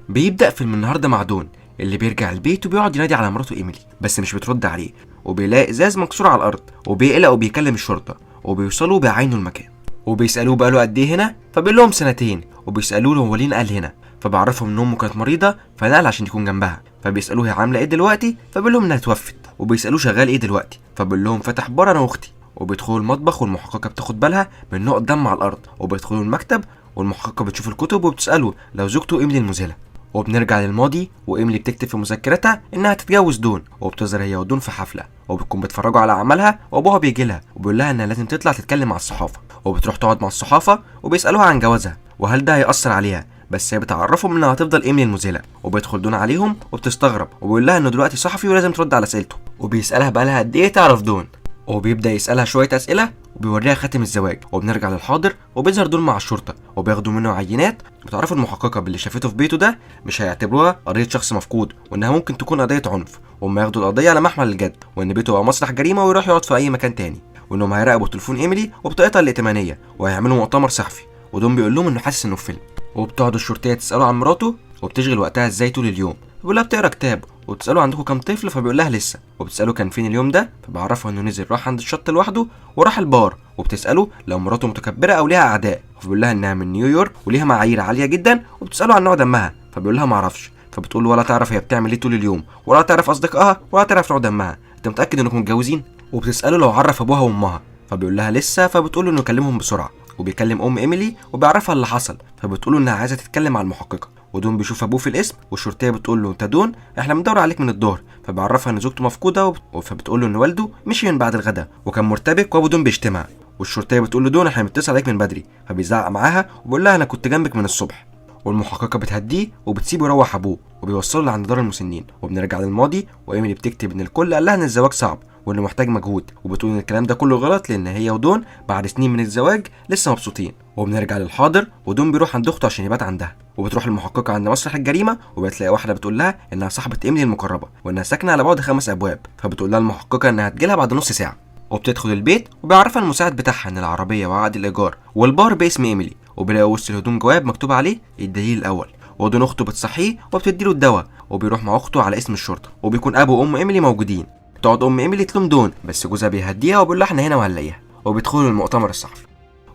بيبدأ فيلم النهارده مع دون اللي بيرجع البيت وبيقعد ينادي على مراته ايميلي بس مش بترد عليه، وبيلاقي ازاز مكسور على الارض وبيقلق وبيكلم الشرطه وبيوصلوا بيعاينوا المكان وبيسالوه بقاله قد ايه هنا، فبيقول لهم سنتين، وبيسالوه هو ليه نقل هنا، فبيعرفهم ان امه كانت مريضه فنقل عشان يكون جنبها، فبيسالوه هي عامله ايه دلوقتي، فبيقول لهم انها توفت، وبيسالوه شغال ايه دلوقتي، فبيقول لهم فتح بار انا واختي، وبيدخلوا المطبخ والمحققه بتاخد بالها من نقط دم على الارض، وبيدخلوا المكتب والمحققه بتشوف الكتب وبتساله لو زوجته ايميلي المذهله، وبنرجع للماضي وايميلي بتكتب في مذكرتها انها تتجوز دون، وبتظهر هي ودون في حفله وبتكون بيتفرجوا على اعمالها، وابوها بيجي لها وبيقول لها انها لازم تطلع تتكلم مع الصحافه، وبتروح تقعد مع الصحافه وبيسالوها عن جوازها وهل ده هيأثر عليها، بس هي بتعرفهم انها هتفضل ايميلي المذهله، وبيدخل دون عليهم وبتستغرب وبيقول لها انه دلوقتي صحفي ولازم ترد على اسئلته، وبيسالها بقالها قد ايه تعرف دون، وبيبدا يسالها شويه اسئله وبيوريها خاتم الزواج، وبنرجع للحاضر وبيظهر دول مع الشرطه وبياخدوا منه عينات، بتعرف المحققه باللي شافته في بيته ده مش هيعتبروها قضيه شخص مفقود، وانها ممكن تكون قضيه عنف، وهم ياخدوا القضيه على محمل الجد، وان بيته هو مسرح جريمه ويروح يقعد في اي مكان تاني، وانهم هيراقبوا تليفون ايميلي وبطاقتها الائتمانيه وهيعملوا مؤتمر صحفي، ودول بيقول لهم انه حاسس انه في فيلم، وبتقعد الشرطيه تساله عن مراته وبتشغل وقتها ازاي طول اليوم، بيقول لها بتقرا كتاب، وبتساله عندكم كام طفل، فبيقول لها لسه، وبتساله كان فين اليوم ده، فبيعرفها انه نزل راح عند الشط لوحده وراح البار، وبتساله لو مراته متكبره او ليها اعداء، فبيقول لها انها من نيويورك وليها معايير عاليه جدا، وبتساله عن نوع دمها، فبيقول لها ما اعرفش، فبتقول له ولا تعرف هي بتعمل ايه طول اليوم، ولا تعرف اصدقائها، ولا تعرف نوع دمها، انت متاكد انكم متجوزين؟ وبتساله لو عرف ابوها وامها، فبيقول لها لسه، فبتقول له انه يكلمهم بسرعه، وبيكلم ام ايميلي وبيعرفها اللي حصل، فبتقول له انها عايزه تتكلم مع المحققه، ودون بيشوف ابوه في الاسم، والشرطيه بتقول له انت دون احنا بندور عليك من الظهر، فبيعرفها ان زوجته مفقوده فبتقول له ان والده مشي من بعد الغداء وكان مرتبك وابو دون بيشتمها، والشرطيه بتقول له دون احنا بنتصل عليك من بدري، فبيزعق معاها وبيقول لها انا كنت جنبك من الصبح، والمحققه بتهديه وبتسيبه يروح ابوه وبيوصله لعند دار المسنين، وبنرجع للماضي وايميلي بتكتب ان الكل قال لها ان الزواج صعب وانه محتاج مجهود، وبتقول ان الكلام ده كله غلط لان هي ودون بعد سنين من الزواج لسه مبسوطين، وبنرجع للحاضر ودون بيروح عند اخته عشان يبات عندها، وبتروح المحققه عند مسرح الجريمه وبتلاقي واحده بتقول لها انها صاحبه ايميلي المقربه وانها ساكنه على بعد 5 ابواب، فبتقول لها المحققه انها هتجيلها بعد نص ساعه، وبتدخل البيت وبيعرفها المساعد بتاعها ان العربيه وعقد الايجار والبار باسم ايميلي، وبيلاقي وسط الهدوم جواب مكتوب عليه الدليل الاول، ودون اخته بتصحيه وبتديله الدواء، وبيروح مع اخته على اسم الشرطه، وبيكون ابو وام ايميلي موجودين، تقعد ام ايميلي تلوم دون بس جوزها بيهديها وبيقول لها احنا هنا وهنلاقيها، وبيدخلوا المؤتمر الصحفي،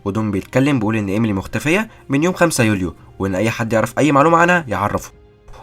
ودون بيتكلم بيقول ان ايميلي مختفيه من يوم 5 يوليو وان اي حد يعرف اي معلومه عنها يعرفه،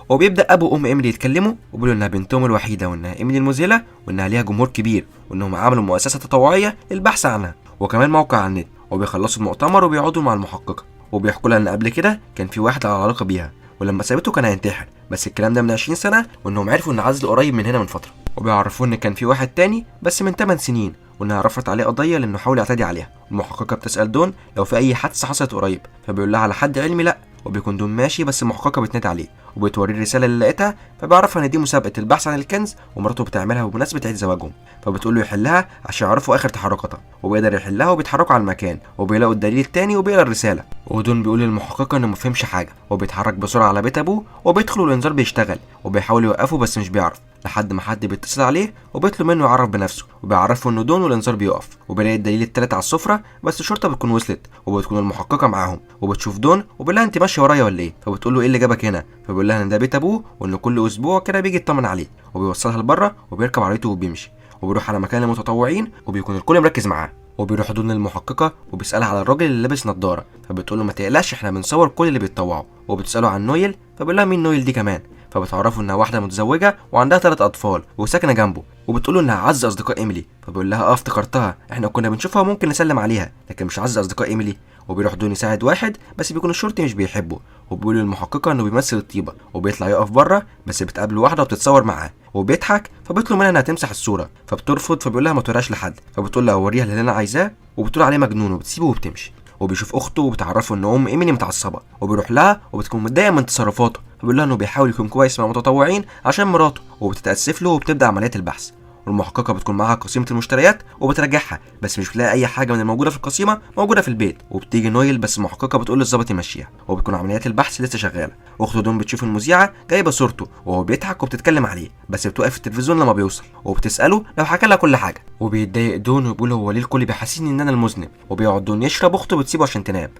وبيبدا ابو وام ايميلي يتكلموا وبيقولوا انها بنتهم الوحيده وانها ايميلي المذهله وانها ليها جمهور كبير وانهم عملوا مؤسسه تطوعيه للبحث عنها وكمان موقع على النت، وبيخلصوا المؤتمر وبيقعدوا مع المحققه وبيحكوا لها ان قبل كده كان في واحد على علاقه بيها ولما سابته كان هينتحر، بس الكلام ده من 20 سنه وانهم عرفوا ان عزل قريب من هنا من فتره، وبيعرفوا ان كان في واحد تاني بس من 8 سنين وانها رفعت عليه قضيه لانه حاول يعتدي عليها، المحققه بتسال دون لو في اي حادثه حصلت قريب، فبيقول لها على حد علمي لا، وبيكون دون ماشي بس المحققه بتنادي عليه وبتوريه الرساله اللي لقيتها، فبيعرفها ان دي مسابقه البحث عن الكنز ومراته بتعملها بمناسبه عيد زواجهم، فبتقول له يحلها عشان يعرفوا اخر تحركاتها، وبيقدر يحلها وبيتحركوا على المكان وبيلاقوا الدليل التاني وبيقرا الرساله، ودون بيقول للمحققه انه مفهمش حاجه وبيتحرك بسرعه على بيت ابوه وبيدخل والانذار بيشتغل وبيحاول يوقفه بس مش بيعرف، لحد ما حد بيتصل عليه وبيطلب منه يعرف بنفسه وبيعرفه انه دون والانذار بيقف، وبيلاقي الدليل التالت على السفره بس الشرطه بتكون وصلت وبتكون المحققه معاهم وبتشوف دون وبيقول لها انت ماشيه ورايا ولا ايه، فبتقول له ايه اللي جابك هنا، فبيقول لها ان ده بيت ابوه وانه كل اسبوع كده بيجي يطمن عليه، وبيوصلها لبره وبيركب عربيته وبيمشي وبيروح على مكان المتطوعين وبيكون الكل مركز معاه، وبيروح دون للمحققه وبيسالها على الراجل اللي لابس نظاره، فبتقول له ما تقلقش احنا بنصور كل اللي بيتطوعوا، وبتساله عن نويل، فبيقول لها مين نويل دي كمان، فبتعرفوا انها واحده متزوجه وعندها 3 اطفال وساكنه جنبه، وبتقول له انها اعز اصدقاء ايميلي، فبيقول لها افتكرتها احنا كنا بنشوفها وممكن نسلم عليها لكن مش اعز اصدقاء ايميلي، وبيروح دون يساعد واحد بس بيكون الشرطي مش بيحبه، وبيقول للمحققه انه بيمثل الطيبه، وبيطلع يقف بره بس بتقابله واحده وبتتصور معاه وبيضحك، فبيطلب منها انها تمسح الصوره فبترفض، فبيقول لها ما توريهاش لحد، فبتقول له اوريها اللي انا عايزاه، وبتقول عليه مجنون وبتسيبه وبتمشي، وبيشوف اخته وبتعرفه ان ام ايميلي متعصبه وبيروح لها وبتكون متضايقه من تصرفاته، فبيقول لها انه بيحاول يكون كويس مع المتطوعين عشان مراته، وبتتاسف له وبتبدا عمليات البحث، والمحققه بتكون معاها قسيمه المشتريات وبترجعها بس مش بتلاقي اي حاجه من الموجوده في القسيمه موجوده في البيت، وبتيجي نويل بس المحققه بتقول للظابط يمشيها، وبتكون عمليات البحث لسه شغاله، واخته دون بتشوف المذيعه جايبه صورته وهو بيضحك وبتتكلم عليه بس بتوقف التلفزيون لما بيوصل، وبتساله لو حكى لها كل حاجه، وبيتضايق دون وبيقول هو ليه الكل بيحسسني ان انا المذنب، وبيقعد دون يشرب، اخته بتسيبه عشان تنام،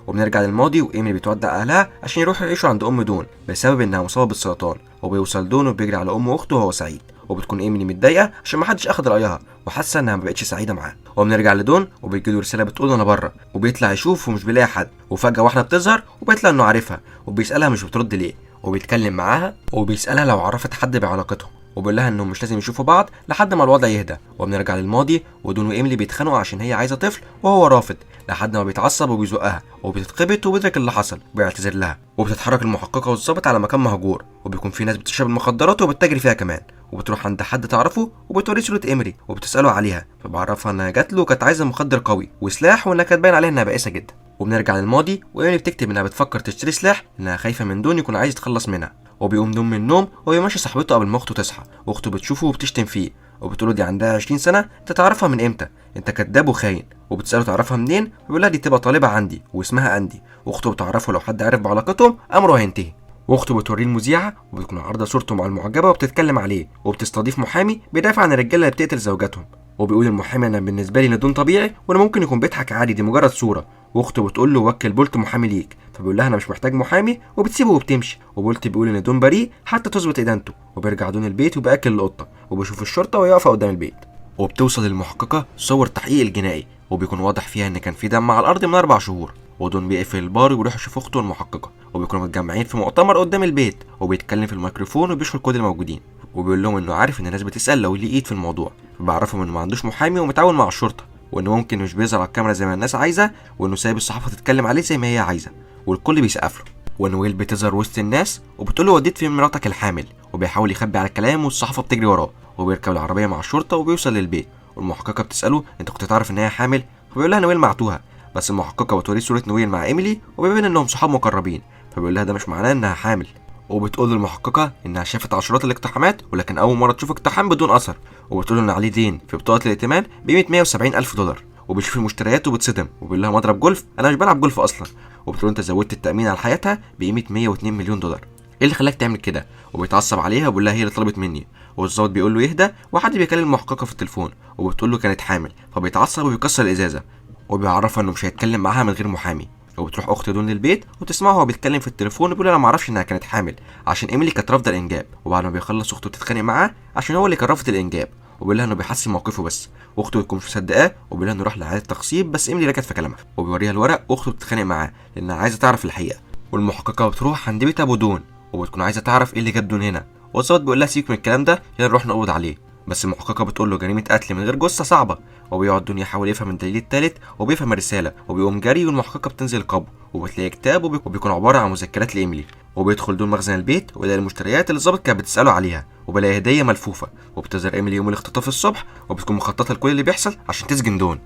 وبنرجع للماضي وايميلي بتودع اهلها عشان يروحوا يعيشوا عند ام دون بسبب انها مصابه بالسرطان. وبيوصل دون وبيجري على ام واخته وهو سعيد. وبتكون ايميلي متضايقه عشان محدش اخد رايها وحاسه انها ما بقتش سعيده معاه. وبنرجع لدون وبيجيله رساله بتقول انا بره، وبيطلع يشوف ومش بيلاقي حد. وفجاه واحده بتظهر وبيطلع انه عارفها وبيسالها مش بترد ليه. وبيتكلم معاها وبيسالها لو عرفت حد بعلاقتهم، وبيقول لها انهم مش لازم يشوفوا بعض لحد ما الوضع يهدى. وبنرجع للماضي ودون وايميلي بيتخانقوا عشان هي عايزه طفل وهو رافض، لحد ما بيتعصب وبيزقها وبتتخبط وبيدرك اللي حصل وبيعتذر لها. وبتتحرك المحققه والظابط على مكان مهجور، وبيكون في ناس بتشرب المخدرات وبتجري فيها كمان. وبتروح عند حد تعرفه وبتوريه صوره ايميلي وبتساله عليها، فبعرفها انها جات له وكانت عايزه مخدر قوي وسلاح وانها كانت باين عليها انها بائسه جدا. وبنرجع للماضي وايميلي بتكتب انها بتفكر تشتري سلاح لانها خايفه من دون يكون عايز يتخلص منها. وبيقوم دون من النوم وبيمشي صاحبته قبل ما اخته تصحى، واخته بتشوفه وبتشتم فيه وبتقوله دي عندها 20 سنه، انت تعرفها من امتى؟ انت كذاب وخاين. وبتساله تعرفها منين؟ بيقول لها دي تبقى طالبه عندي واسمها اندي. واخته بتعرفه لو حد عرف بعلاقتهم امره هينتهي. واخته بتوريه المذيعه وبتكون عارضه صورته مع المعجبه وبتتكلم عليه، وبتستضيف محامي بيدافع عن الرجاله اللي بتقتل زوجاتهم. وبيقول المحامي انا بالنسبه لي ان دون طبيعي وانا ممكن يكون بيضحك عادي، دي مجرد صوره. واخته بتقول له وكل بولت محامي ليك، فبيقول لها انا مش محتاج محامي وبتسيبه وبتمشي. وبولت بيقول ان دون بريء حتى تثبت ادانته. وبيرجع دون البيت وبياكل القطه وبيشوف الشرطه وهي واقفه قدام البيت. وبتوصل المحققه صور التحقيق الجنائي وبيكون واضح فيها ان كان في دم على الارض من 4 شهور. ودون بيقفل البار وبيروح يشوف اخته المحققه، وبيكونوا متجمعين في مؤتمر قدام البيت وبيتكلم في الميكروفون وبيشكر كل الموجودين. وبيقول لهم انه عارف ان الناس بتسال لو ليه ايد في الموضوع، فبيعرفهم انه ما عندوش محامي ومتعاون مع الشرطه، وانه ممكن مش بيظهر على الكاميرا زي ما الناس عايزه، وانه سايب الصحافه تتكلم عليه زي ما هي عايزه والكل بيسقف له. وان ويل بتظهر وسط الناس وبتقول له وديت فين مراتك الحامل، وبيحاول يخبي على الكلام والصحافه بتجري وراه. وبيركب العربيه مع الشرطه وبيوصل للبيت، والمحققه بتساله انت كنت تعرف ان هي حامل؟ فبيقول لها نويل معتوها. بس المحققه بتوريه صوره نويل مع ايميلي وبيبين انهم صحاب مقربين، فبيقول لها ده مش معناه انها حامل. وبتقول المحققه انها شافت عشرات الاقتحامات ولكن اول مره تشوف اقتحام بدون اثر. وبتقول ان عليه دين في بطاقه الائتمان بقيمه 170,000 دولار. وبيشوف المشتريات وبتصدم وبيقول لها مضرب جولف؟ انا مش بلعب جولف اصلا. وبتقول انت زودت التامين على حياتها بقيمه 102 مليون دولار، ايه اللي خلاك تعمل كده؟ وبيتعصب عليها وبيقول لها هي اللي طلبت مني. والظابط بيقول له يهدى وحد بيكلم المحققه في التليفون وبتقول له كانت حامل، فبيتعصب وبيكسر الازازه وبيعرفها انه مش هيتكلم معاها من غير محامي. وبتروح اخت دون للبيت وتسمعه وهو بيتكلم في التليفون وبيقول انا ما اعرفش انها كانت حامل عشان ايميلي كانت رافضه الانجاب. وبعد ما بيخلص اخته تتخانق معاه عشان هو اللي كان رافض الانجاب، وبيقول لها انه بيحسن موقفه بس. واخته بتكون مش مصدقاه وبيقول لها نروح لعياده تخصيب، بس ايميلي ركت في كلامها وبيوريها الورق واخته بتتخانق معاه لانها عايزه تعرف الحقيقه. والمحققه بتروح عند بيت ابو دون وبتكون عايزه تعرف ايه اللي جاب دون هنا. والظابط بيقول لها سيبك من الكلام ده، يلا نروح نقبض عليه. بس المحققه بتقول له جريمه قتل من غير جثه صعبه. وبيقعد دون يحاول يفهم الدليل الثالث وبيفهم الرساله وبيقوم جري، والمحققه بتنزل القبو وبتلاقي كتاب وبيكون عباره عن مذكرات لايميلي. وبيدخل دون مخزن البيت ويلاقي المشتريات اللي الظابط كانت بتساله عليها، وبيلاقي هديه ملفوفه. وبتظهر ايميلي يوم الاختطاف الصبح وبتكون مخططه لكل اللي بيحصل عشان تسجن دون.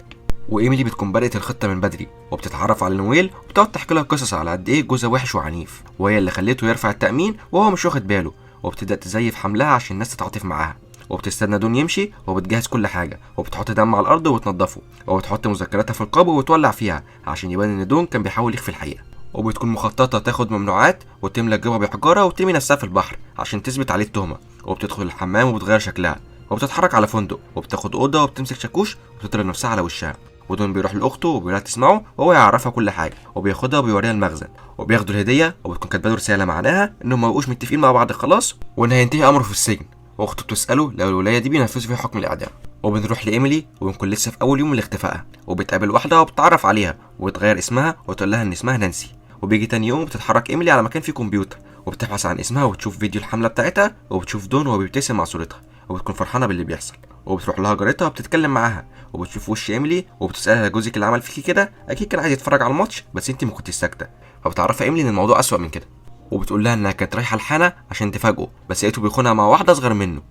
وايميلي بتكون بدات الخطه من بدري وبتتعرف على نويل وبتقعد تحكي لها قصص على قد ايه جوزها وحش وعنيف وهي اللي خلته يرفع التامين وهو مش واخد باله. وبتبدا تزيف حملها عشان الناس تتعاطف معاها. وبتستنى دون يمشي وبتجهز كل حاجه وبتحط دم على الارض وبتنضفه، وبتحط مذكراتها في القبو وتولع فيها عشان يبان ان دون كان بيحاول يخفي الحقيقه. وبتكون مخططه تاخد ممنوعات وتملى جيبها بحجاره وترمي نفسها في البحر عشان تثبت عليه التهمه. وبتدخل الحمام وبتغير شكلها وبتتحرك على فندق وبتاخد اوضه وبتمسك شاكوش وبتضرب نفسها على وشها. ودون بيروح لاخته وبيقول لها تسمعه وهو يعرفها كل حاجه، وبياخدها وبيوريها المخزن وبياخدوا الهديه. وبتكون كاتبه له رساله معناها انهم ما بقوش متفقين مع بعض خلاص وان هينتهي امره في السجن. واخته بتساله لو الولايه دي بينفذوا فيها حكم الاعدام. وبنروح لايميلي وبنكون لسه في اول يوم من اختفائها، وبتقابل واحده وبتتعرف عليها وبتغير اسمها وتقول لها ان اسمها نانسي. وبيجي تاني يوم بتتحرك ايميلي على مكان فيه كمبيوتر وبتبحث عن اسمها وبتشوف فيديو الحمله بتاعتها وبتشوف دون وهو بيبتسم مع صورتها وبتكون فرحانه باللي بيحصل. وبتروح لها جارتها وبتتكلم معاها وبتشوف وش ايميلي وبتسالها جوزك اللي عمل فيكي كده اكيد كان عايز يتفرج على الماتش بس انت ما كنتيش ساكته. فبتعرفها ايميلي ان الموضوع اسوأ من كده، وبتقول لها انها كانت رايحه الحانه عشان تفاجئه بس لقيته بيخونها مع واحده اصغر منه.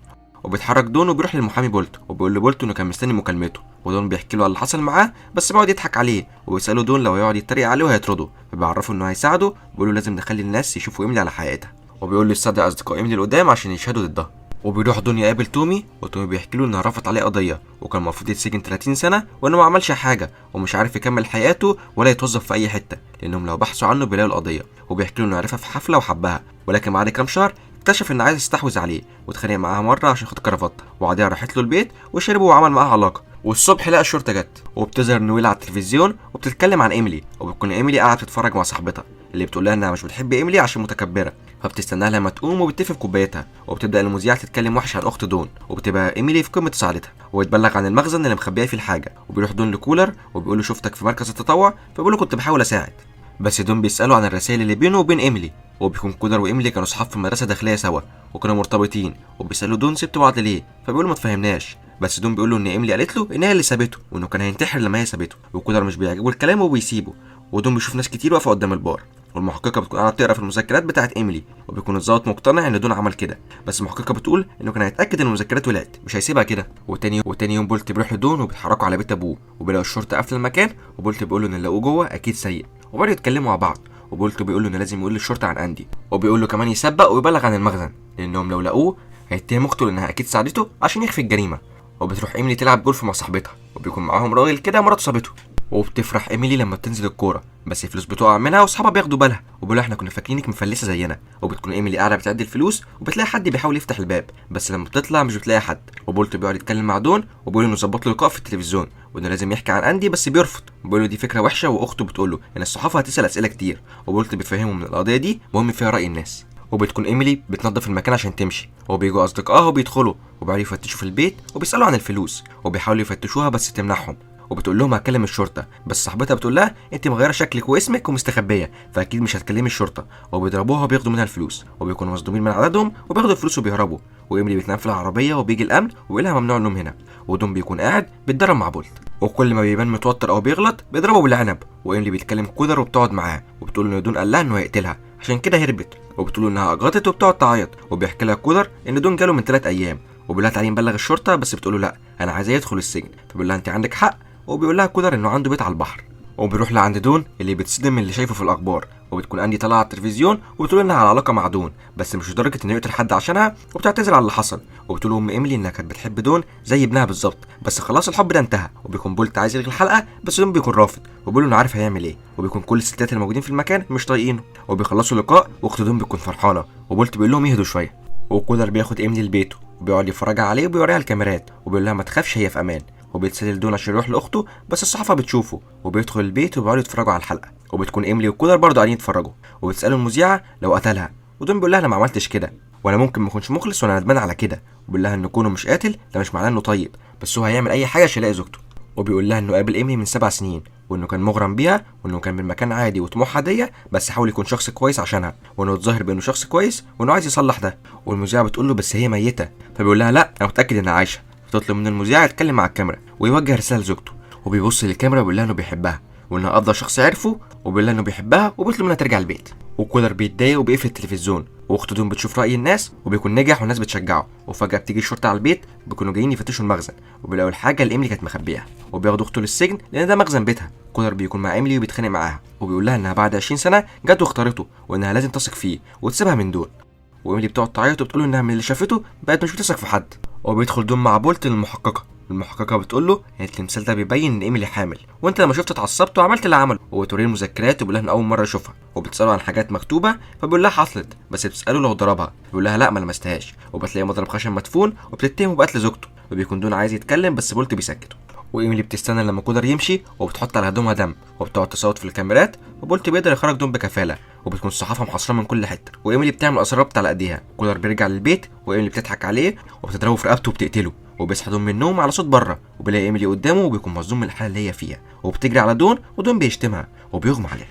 وبيتحرك دون وبيروح للمحامي بولت وبيقول لبولت انه كان مستني مكالمته، ودون بيحكي له على اللي حصل معاه بس بيقعد يضحك عليه وبيساله دون لو يقعد يتريق عليه وهيطرده، فبيعرفه انه هيساعده. بيقول له لازم نخلي الناس يشوفوا ايميلي على حقيقتها، وبيقول له يستدعي اصدقاء ايميلي القدام عشان يشهدوا ضدها. وبيروح دون يقابل تومي وتومي بيحكي له انها رفعت عليه قضيه وكان المفروض يتسجن 30 سنه وانه ما عملش حاجه ومش عارف يكمل حياته ولا يتوظف في اي حته لانهم لو بحثوا عنه بيلاقوا القضيه. وبيحكي له انه عرفها في حفله وحبها، ولكن بعد كام شهر اكتشف ان عايز يستحوذ عليه واتخانق معاها مره عشان خد كرافته، وبعدها راحت له البيت وشربوا وعمل معاها علاقه والصبح لقى الشرطه جت وبتظهر نويل على التلفزيون وبتتكلم عن ايميلي، وبتكون ايميلي قاعده تتفرج مع صاحبتها اللي بتقول لها انها مش بتحب ايميلي عشان متكبره، فبتستناها لما تقوم وبتقفل كوبايتها، وبتبدا المذيعه تتكلم وحش عن اخت دون، وبتبقى ايميلي في قمه سعادتها ويتبلغ عن المخزن اللي مخبيه فيه الحاجه، وبيروح دون لكولر وبيقول له شفتك في مركز التطوع، فبيقول له كنت بحاول اساعد. بس دون بيساله عن الرسائل اللي بينه وبين ايميلي، وبيكون كولر وايميلي كانوا صحاب في مدرسه داخليه سوا وكانوا مرتبطين، وبيسالوا دون سبتوا بعض ليه، فبيقول له ما تفهمناش، بس دون بيقول له ان ايميلي قالت له ان هي اللي سابته وانه كان هينتحر لما هي سابته، وكولر مش بيعجبه الكلام وبيسيبه. ودون بيشوف ناس كتير واقفه قدام البار، والمحققه بتكون قاعده تقرا في المذكرات بتاعت ايميلي، وبيكون الضابط مقتنع ان دون عمل كده، بس المحققه بتقول انه كان هيتاكد ان المذكرات ولعت مش هيسيبها كده. وتاني يوم بولت بيروح لدون وبيتحركوا على بيت ابوه، وبيلاقوا الشرطه قافله المكان، وبولت بيقول له ان اللي لقوه جوه اكيد سيء، وبعدوا يتكلموا مع بعض، وبولت بيقول له انه لازم يقول للشرطه عن اندي، وبيقول له كمان يسبق ويبلغ عن المخزن لانهم لو لقوه هيتهم اخته لانها اكيد ساعدته عشان يخفي الجريمه. وبتروح ايميلي تلعب جولف مع صاحبتها، وبيكون معاهم راجل كده مراته صابته، وبتفرح ايميلي لما بتنزل الكوره، بس الفلوس بتقع منها واصحابها بياخدوا بالها وبيقولوا احنا كنا فاكرينك مفلسه زينا، وبتكون ايميلي قاعده بتعد الفلوس وبتلاقي حد بيحاول يفتح الباب، بس لما بتطلع مش بتلاقي حد، وبولت بيقعد يتكلم مع دون وبيقول انه ظبط له لقاء في التلفزيون وانه لازم يحكي عن اندي، بس بيرفض، بيقول له دي فكره وحشه، واخته بتقول له ان الصحافه هتسال اسئله كتير، وبولت بيفهمه من القضيه دي مهم فيها راي الناس. وبتكون ايميلي بتنظف المكان عشان تمشي، وبيجوا اصدقائها وبيدخلوا وبيقعدوا يفتشوا في البيت وبيسالوا عن الفلوس وبيحاولوا يفتشوها بس تمنعهم، وبتقول لهم هكلم الشرطه، بس صاحبتها بتقول لها انت مغيره شكلك واسمك ومستخبيه فاكيد مش هتكلمي الشرطه، وبيضربوها وبياخدوا منها الفلوس وبيكونوا مصدومين من عددهم وبياخدوا الفلوس وبيهربوا. وايميلي بتنام في العربيه وبيجي الامن وبيقول لها ممنوع النوم هنا، ودون بيكون قاعد بيتدرب مع بولت، وكل ما بيبان متوتر او بيغلط بيضربه بالعنب، وايميلي بيتكلم كولر وبتقعد معاه وبتقول ان دون قال لها انه هيقتلها عشان كده هربت، وبتقول انها اجرتت وبتقعد تعيط، وبيحكي لها كولر ان دون جاله من 3 ايام وبيقول لها تعالي نبلغ الشرطه، بس بتقول له لا انا عايزاه يدخل السجن، فبيقول لها انت عندك حق، وبيقول لها كولر انه عنده بيت على البحر، وبيروح لعند دون اللي بيتصدم من اللي شايفه في الاخبار، وبتكون اندي طالعه على التلفزيون وبتقول انها على علاقه مع دون بس مش لدرجه انه يقتل حد عشانها، وبتعتذر على اللي حصل، وبتقول ام ايميلي انها كانت بتحب دون زي ابنها بالظبط، بس خلاص الحب ده انتهى، وبيكون بولت عايز يلغي الحلقه بس دون بيكون رافض وبيقول له انه عارف هيعمل ايه، وبيكون كل الستات الموجودين في المكان مش طايقينه، وبيخلصوا اللقاء واخت دون بتكون فرحانه، وبولت بيقول لهم يهدوا شويه، وكولر بياخد ايميلي لبيته وبيقعد يفرجها عليه وبيوريها الكاميرات وبيقول لها ما تخافش هي في امان، وبيتسلل دون عشان يروح لاخته بس الصحافه بتشوفه، وبيدخل البيت وبيقعدوا يتفرجوا على الحلقه، وبتكون ايميلي وكولر برضه قاعدين يتفرجوا، وبتسالوا المذيعه لو قتلها، ودون بيقول لها انا ما عملتش كده وانا ممكن ما اكونش مخلص وانا ندمان على كده، وبيقول لها ان كونه مش قاتل ده مش معناه انه طيب، بس هو هيعمل اي حاجه عشان يلاقي زوجته، وبيقول لها انه قابل ايميلي من 7 سنين وانه كان مغرم بيها وانه كان من مكان عادي وطموح عاديه بس حاول يكون شخص كويس عشانها، وانه اتظاهر بانه شخص كويس وانه عايز يصلح ده، والمذيعه بتقول له بس هي ميته، فبيقول لها لا انا متاكد انها عايشه، فتطلب من المذيعه يتكلم مع الكاميرا ويوجه رساله لزوجته، وبيبص للكاميرا وبيقول لها انه بيحبها وانها افضل شخص عرفه، وبيقول لها انه بيحبها وبيطلب منها ترجع البيت، وكولر بيتضايق وبيقفل التلفزيون، واخته دون بتشوف راي الناس وبيكون نجح والناس بتشجعه، وفجاه بتيجي الشرطه على البيت بيكونوا جايين يفتشوا المخزن وبيلاقوا الحاجه اللي ايميلي كانت مخبيها، وبياخدوا اخته للسجن لان ده مخزن بيتها. كولر بيكون مع ايميلي وبيتخانق معاها وبيقول لها انها بعد 20 سنه جت واختارته وانها لازم تثق فيه وتسيبها من دون، وايميلي بتقعد تعيط وبتقول انها من اللي شافته بقت مش بتثق في حد، وبيدخل دون مع بولت المحققه بتقول له ان التمثال ده بيبين ان ايميلي حامل، وانت لما شفت اتعصبت وعملت اللي عمله، وبتوريه المذكرات وبيقول لها ان اول مره يشوفها، وبتساله عن حاجات مكتوبه فبيقول لها حصلت، بس بتساله لو ضربها بيقول لها لا ما لمستهاش، وبتلاقي مضرب خشب مدفون وبتتهمه بقتل زوجته، وبيكون دون عايز يتكلم بس بولت بيسكته، وايميلي بتستنى لما كولر يمشي وبتحط على هدومها دم وبتقعد تصوت في الكاميرات، وبولت بيقدر يخرج دون بكفاله، وبتكون الصحافه محاصره من كل حته، وايميلي بتعمل اسرار على ايديها، كولر بيرجع للبيت وايميلي بتضحك عليه وبتضربه في رقبته وبتقتله، وبيصحى دون من النوم على صوت بره وبيلاقي ايميلي قدامه وبيكون مصدوم من الحاله اللي هي فيها، وبتجري على دون ودون بيشتمها وبيغمى عليها،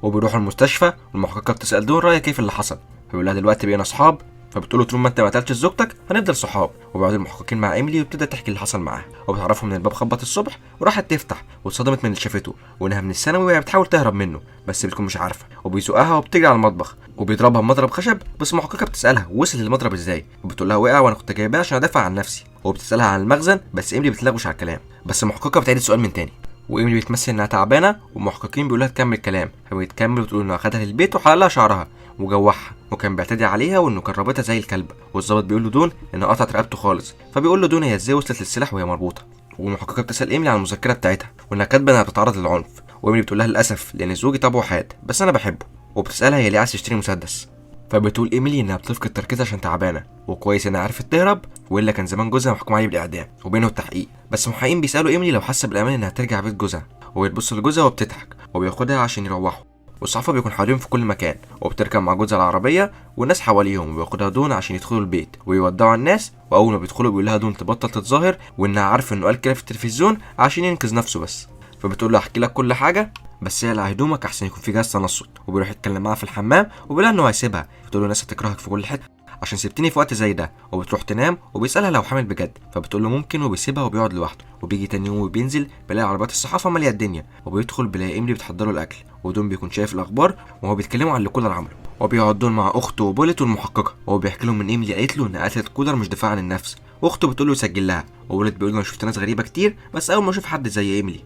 وبيروحوا المستشفى والمحققه بتسال دون رايك كيف اللي حصل، فبيقول لها دلوقتي بقينا اصحاب، فبتقول له طول ما انت ما قتلتش زوجتك هنفضل صحاب، وبعد المحققين مع ايميلي وبتبدا تحكي اللي حصل معاها، وبتعرفهم ان الباب خبط الصبح وراحت تفتح واتصدمت من اللي شافته وانها من الثانوي وهي بتحاول تهرب منه بس بتكون مش عارفه، وبيزقها وبتجري على المطبخ وبيضربها بمضرب خشب، بس المحققه بتسالها وصل للمضرب ازاي، وبتقول لها وقع وانا كنت جايباه عشان ادافع عن نفسي، وبتسالها عن المخزن بس ايميلي بتلغوش على الكلام، بس المحققه بتعيد السؤال من تاني، وايميلي بتمثل انها تعبانه والمحققين بيقولوا لها تكمل كلام، فبتكمل وتقول انه اخدها للبيت وحلق لها شعرها وجوعها وكان بيعتدي عليها وانه كان رابطها زي الكلب، والظابط بيقول له دون انها قطعت رقبته خالص، فبيقول له دون هي ازاي وصلت للسلاح وهي مربوطه، والمحققه بتسال ايميلي عن المذكره بتاعتها وانها كاتبه انها بتتعرض للعنف، وايميلي بتقول لها للاسف لان زوجي طبعه حاد بس انا بحبه، وبتسالها هي ليه عايز تشتري مسدس، فبتقول ايميلي انها بتفقد تركيزها عشان تعبانه، وكويس انها عرفت تهرب، والا كان زمان جوزها محكوم عليه بالاعدام وبينه التحقيق. بس محققين بيسالوا ايميلي لو حاسه بالامان انها ترجع بيت جوزها، وبتبص لجوزها وبتضحك وبياخدها عشان يروحوا. والصحافه بيكون حواليهم في كل مكان، وبتركب مع جوزها العربيه والناس حواليهم، وبياخدها دون عشان يدخلوا البيت ويودعوا الناس. واول ما بيدخلوا بيقول لها دون تبطل تتظاهر، وانها عارفه انه قال كده في التلفزيون عشان ينقذ نفسه بس. فبتقول له احكي لك كل حاجه بس اقلع هدومك احسن يكون في جهاز تنصت. وبيروح يتكلم معاها في الحمام وبيقول لها انه هيسيبها. بتقول له الناس هتكرهك في كل حته عشان سبتني في وقت زي ده. وبتروح تنام وبيسالها لو حامل بجد، فبتقول له ممكن، وبيسيبها وبيقعد لوحده. وبيجي تاني يوم وبينزل بيلاقي عربيات الصحافه ماليه الدنيا، وبيدخل بيلاقي ايميلي بتحضر له الاكل، ودون بيكون شايف الاخبار وهو بيتكلموا عن اللي كولر عمله. وبيقعد دون مع اخته وبولت والمحققه، وهو بيحكي لهم ان ايميلي قالت له ان قتلت كولر مش دفاع عن النفس، واخته بتقول له يسجل لها. وبولت بيقول له انا شفت ناس غريبه كتير بس اول ما اشوف حد زي ايميلي.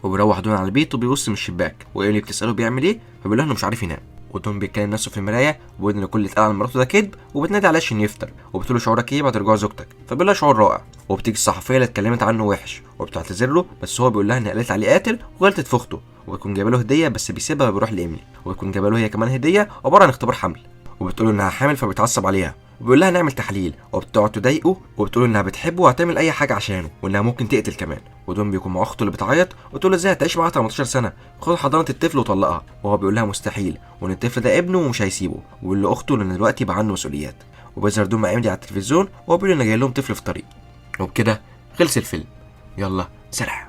وبيروح دون على البيت وبيبص من الشباك، وايميلي بتساله بيعمل ايه، فبيقول لها انه مش عارف ينام. ودون بيتكلم نفسه في المرايه وبيقول ان كل اللي اتقال عن مراته ده كذب، وبتنادي عليه عشان يفطر. وبتقول له شعورك ايه بعد رجوع زوجتك، فبيقول لها شعور رائع. وبتيجي الصحفيه اللي اتكلمت عنه وحش وبتعتذر له، بس هو بيقول لها ان قالت عليه قاتل وغلطت في اخته. وبتكون جايبه له هديه بس بيسيبها وبيروح لايميلي، وبتكون جايبه له هي كمان هديه عباره عن اختبار حمل. وبتقول له انها حامل فبيتعصب عليها، وبيقول لها نعمل تحليل، وبتقعد تضايقه وبتقول انها بتحبه وهتعمل اي حاجه عشانه، وانها ممكن تقتل كمان. ودون بيكون مع اخته اللي بتعيط وتقول له ازاي هتعيش معاها 18 سنه، خد حضانه الطفل وطلقها. وهو بيقول لها مستحيل، وان الطفل ده ابنه ومش هيسيبه، ويقول لاخته ان دلوقتي بقى عنده مسؤوليات. وبيظهر دون مع ايميلي على التلفزيون وهو بيقول ان جاي لهم طفل في طريق. وبكده خلص الفيلم. يلا سلام.